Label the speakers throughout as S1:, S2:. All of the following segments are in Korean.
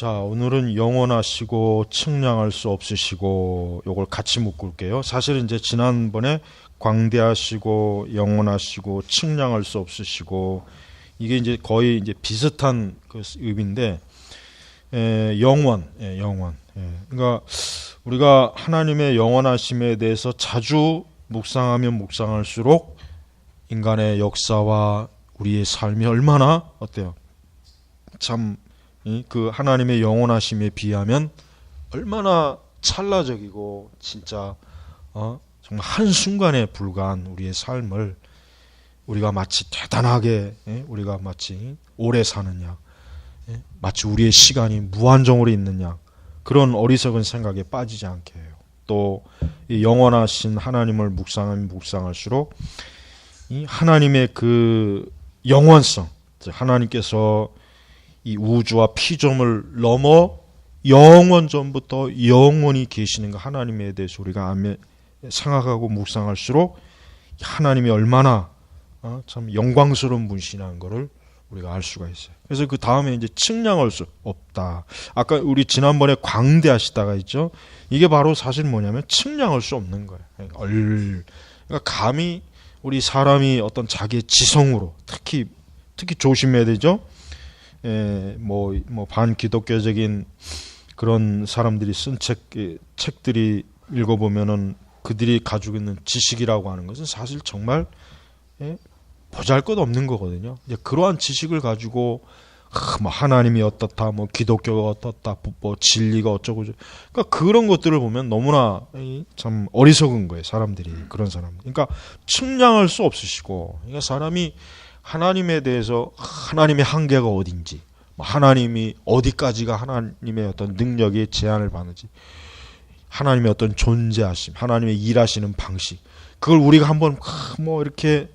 S1: 자, 오늘은 영원하시고 측량할 수 없으시고 요걸 같이 묶을게요. 사실은 이제 지난번에 광대하시고 영원하시고 측량할 수 없으시고 이게 이제 거의 이제 비슷한 그 의미인데 영원. 그러니까 우리가 하나님의 영원하심에 대해서 자주 묵상하면 묵상할수록 인간의 역사와 우리의 삶이 얼마나 어때요? 참 그 하나님의 영원하심에 비하면 얼마나 찰나적이고 진짜 정말 한순간에 불과한 우리의 삶을 우리가 마치 대단하게 우리가 마치 오래 사느냐, 마치 우리의 시간이 무한정으로 있느냐, 그런 어리석은 생각에 빠지지 않게 해요. 또 이 영원하신 하나님을 묵상하면 묵상할수록 이 하나님의 그 영원성, 하나님께서 이 우주와 피조물 넘어 영원 전부터 영원히 계시는 그 하나님에 대해서 우리가 생각하고 묵상할수록 하나님이 얼마나 참 영광스러운 분이시라는 것을 우리가 알 수가 있어요. 그래서 그 다음에 이제 측량할 수 없다. 아까 우리 지난번에 광대하시다가 있죠. 이게 바로 사실 뭐냐면 측량할 수 없는 거예요. 그러니까 감히 우리 사람이 어떤 자기의 지성으로 특히 조심해야 되죠. 뭐 반기독교적인 그런 사람들이 쓴 책들이 읽어보면은 그들이 가지고 있는 지식이라고 하는 것은 사실 정말 보잘것없는 거거든요. 이제 그러한 지식을 가지고 뭐 하나님이 어떻다, 뭐 기독교가 어떻다, 뭐 진리가 어쩌고 그러니까 그런 것들을 보면 너무나 참 어리석은 거예요. 사람들이 그런 사람. 그러니까 측량할 수 없으시고, 그러니까 사람이 하나님에 대해서 하나님의 한계가 어딘지, 하나님이 어디까지가 하나님의 어떤 능력의 제한을 받는지, 하나님의 어떤 존재하심, 하나님의 일하시는 방식, 그걸 우리가 한번 뭐 이렇게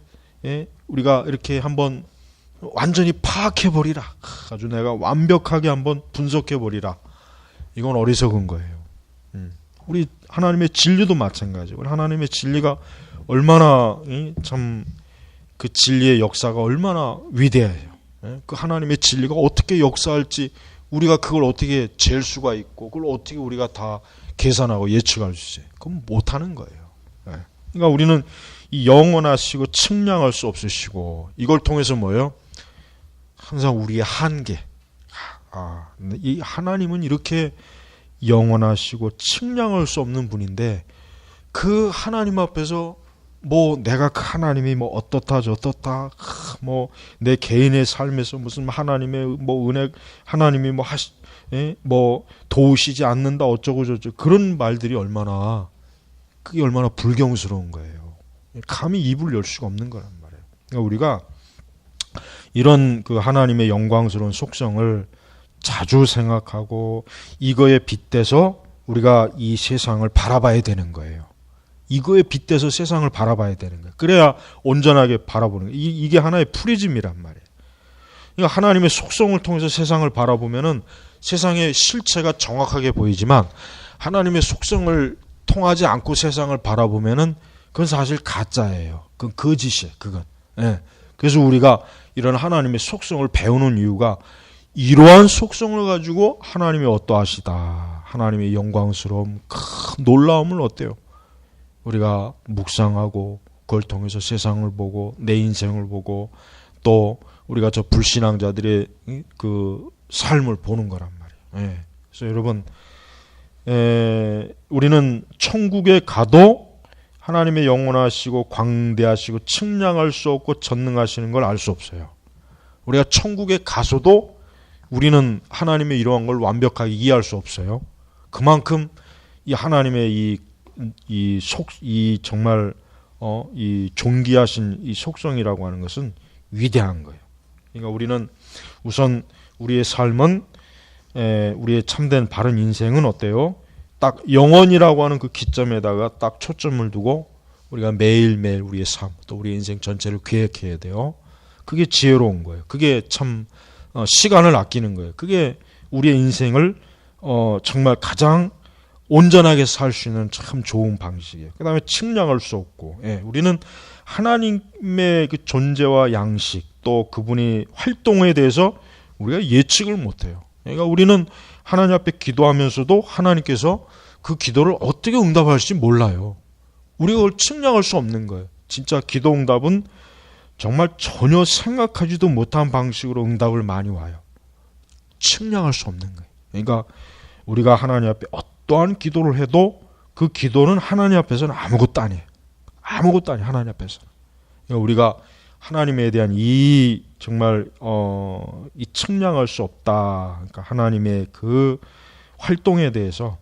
S1: 우리가 이렇게 한번 완전히 파악해 버리라, 아주 내가 완벽하게 한번 분석해 버리라, 이건 어리석은 거예요. 우리 하나님의 진리도 마찬가지고, 하나님의 진리가 얼마나 참 그 진리의 역사가 얼마나 위대해요. 그 하나님의 진리가 어떻게 역사할지 우리가 그걸 어떻게 잴 수가 있고 그걸 어떻게 우리가 다 계산하고 예측할 수 있어요. 그건 못하는 거예요. 그러니까 우리는 이 영원하시고 측량할 수 없으시고, 이걸 통해서 뭐예요? 항상 우리의 한계. 이 하나님은 이렇게 영원하시고 측량할 수 없는 분인데 그 하나님 앞에서 뭐 내가 그 하나님이 뭐 어떻다 저떻다, 뭐 내 개인의 삶에서 무슨 하나님의 뭐 은혜, 하나님이 뭐 도우시지 않는다 어쩌고 저쩌고, 그런 말들이 그게 얼마나 불경스러운 거예요. 감히 입을 열 수가 없는 거란 말이에요. 그러니까 우리가 이런 그 하나님의 영광스러운 속성을 자주 생각하고 이거에 빗대서 우리가 이 세상을 바라봐야 되는 거예요. 이거에 빗대서 세상을 바라봐야 되는 거예요. 그래야 온전하게 바라보는 거예요. 이게 하나의 프리즘이란 말이에요. 그러니까 하나님의 속성을 통해서 세상을 바라보면은 세상의 실체가 정확하게 보이지만, 하나님의 속성을 통하지 않고 세상을 바라보면은 그건 사실 가짜예요. 그건 거짓이에요. 그건. 그래서 우리가 이런 하나님의 속성을 배우는 이유가, 이러한 속성을 가지고 하나님이 어떠하시다, 하나님의 영광스러움, 큰 놀라움을 어때요? 우리가 묵상하고 그걸 통해서 세상을 보고 내 인생을 보고 또 우리가 저 불신앙자들의 그 삶을 보는 거란 말이에요. 그래서 여러분, 우리는 천국에 가도 하나님의 영원하시고 광대하시고 측량할 수 없고 전능하시는 걸 알 수 없어요. 우리가 천국에 가서도 우리는 하나님의 이러한 걸 완벽하게 이해할 수 없어요. 그만큼 이 하나님의 이 정말 이 존귀하신 이 속성이라고 하는 것은 위대한 거예요. 그러니까 우리는 우선 우리의 삶은, 우리의 참된 바른 인생은 어때요? 딱 영원이라고 하는 그 기점에다가 딱 초점을 두고 우리가 매일매일 우리의 삶, 또 우리 인생 전체를 계획해야 돼요. 그게 지혜로운 거예요. 그게 참 시간을 아끼는 거예요. 그게 우리의 인생을 정말 가장 온전하게 살 수 있는 참 좋은 방식이에요. 그 다음에 측량할 수 없고, 우리는 하나님의 그 존재와 양식, 또 그분이 활동에 대해서 우리가 예측을 못해요. 그러니까 우리는 하나님 앞에 기도하면서도 하나님께서 그 기도를 어떻게 응답할지 몰라요. 우리가 그걸 측량할 수 없는 거예요. 진짜 기도 응답은 정말 전혀 생각하지도 못한 방식으로 응답을 많이 와요. 측량할 수 없는 거예요. 그러니까 우리가 하나님 앞에 어떠한 기도를 해도 그 기도는 하나님 앞에서는 아무것도 아니에요. 아무것도 아니에요. 하나님 앞에서는. 그러니까 우리가 하나님에 대한 이 정말 이 측량할 수 없다. 그러니까 하나님의 그 활동에 대해서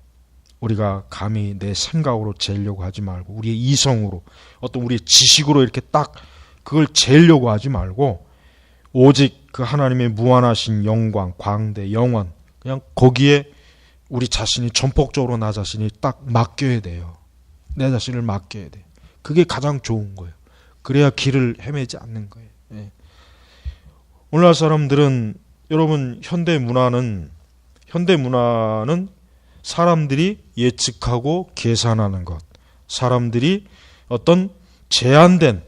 S1: 우리가 감히 내 생각으로 재려고 하지 말고 우리의 이성으로 어떤 우리의 지식으로 이렇게 딱 그걸 재려고 하지 말고 오직 그 하나님의 무한하신 영광, 광대, 영원 그냥 거기에 우리 자신이 전폭적으로 나 자신이 딱 맡겨야 돼요. 내 자신을 맡겨야 돼. 그게 가장 좋은 거예요. 그래야 길을 헤매지 않는 거예요. 예. 오늘날 사람들은 여러분 현대 문화는 사람들이 예측하고 계산하는 것, 사람들이 어떤 제한된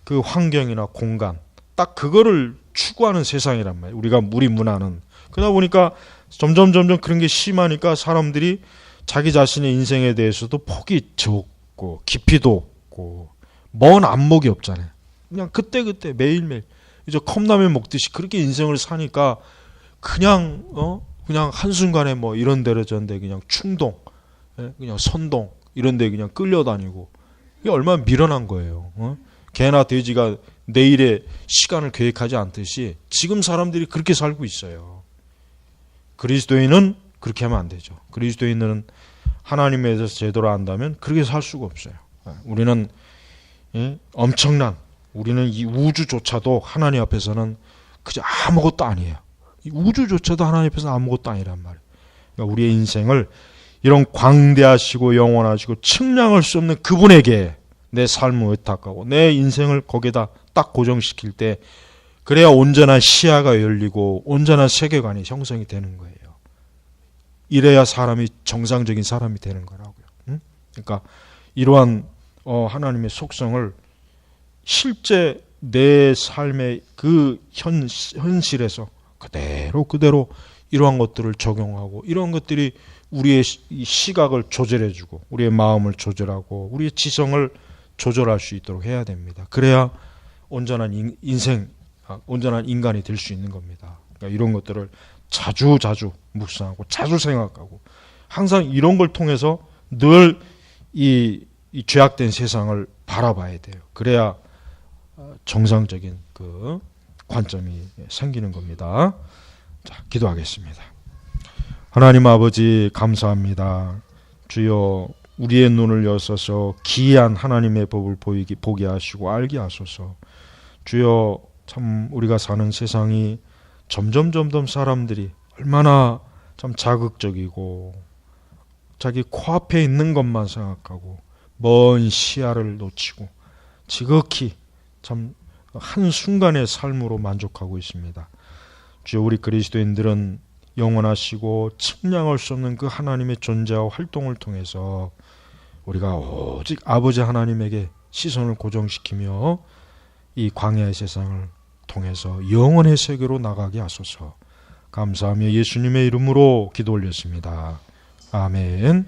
S1: 그 환경이나 공간, 딱 그거를 추구하는 세상이란 말이에요. 우리 문화는. 그러다 보니까 점점 그런 게 심하니까 사람들이 자기 자신의 인생에 대해서도 폭이 적고 깊이도 없고 먼 안목이 없잖아요. 그냥 그때 매일매일 이제 컵라면 먹듯이 그렇게 인생을 사니까 그냥 한순간에 뭐 이런 데로 저런데 그냥 충동, 그냥 선동 이런 데 그냥 끌려다니고 이게 얼마나 미련한 거예요. 개나 돼지가 내일의 시간을 계획하지 않듯이 지금 사람들이 그렇게 살고 있어요. 그리스도인은 그렇게 하면 안 되죠. 그리스도인은 하나님에 대해서 제대로 안다면 그렇게 살 수가 없어요. 우리는 우리는 이 우주조차도 하나님 앞에서는 그저 아무것도 아니에요. 이 우주조차도 하나님 앞에서 아무것도 아니란 말이에요. 그러니까 우리의 인생을 이런 광대하시고 영원하시고 측량할 수 없는 그분에게 내 삶을 의탁하고 내 인생을 거기다 딱 고정시킬 때 그래야 온전한 시야가 열리고 온전한 세계관이 형성이 되는 거예요. 이래야 사람이 정상적인 사람이 되는 거라고요. 그러니까 이러한 하나님의 속성을 실제 내 삶의 그 현실에서 그대로 이러한 것들을 적용하고 이러한 것들이 우리의 시각을 조절해주고 우리의 마음을 조절하고 우리의 지성을 조절할 수 있도록 해야 됩니다. 그래야 온전한 온전한 인간이 될 수 있는 겁니다. 그러니까 이런 것들을 자주 묵상하고 자주 생각하고 항상 이런 걸 통해서 늘 이 죄악된 세상을 바라봐야 돼요. 그래야 정상적인 그 관점이 생기는 겁니다. 자, 기도하겠습니다. 하나님 아버지 감사합니다. 주여 우리의 눈을 여셔서 기이한 하나님의 법을 보게 하시고 알게 하소서. 주여 참 우리가 사는 세상이 점점 사람들이 얼마나 참 자극적이고 자기 코앞에 있는 것만 생각하고 먼 시야를 놓치고 지극히 참 한순간의 삶으로 만족하고 있습니다. 주여 우리 그리스도인들은 영원하시고 측량할 수 없는 그 하나님의 존재와 활동을 통해서 우리가 오직 아버지 하나님에게 시선을 고정시키며 이 광야의 세상을 통해서 영원의 세계로 나가게 하소서. 감사하며 예수님의 이름으로 기도 올렸습니다. 아멘.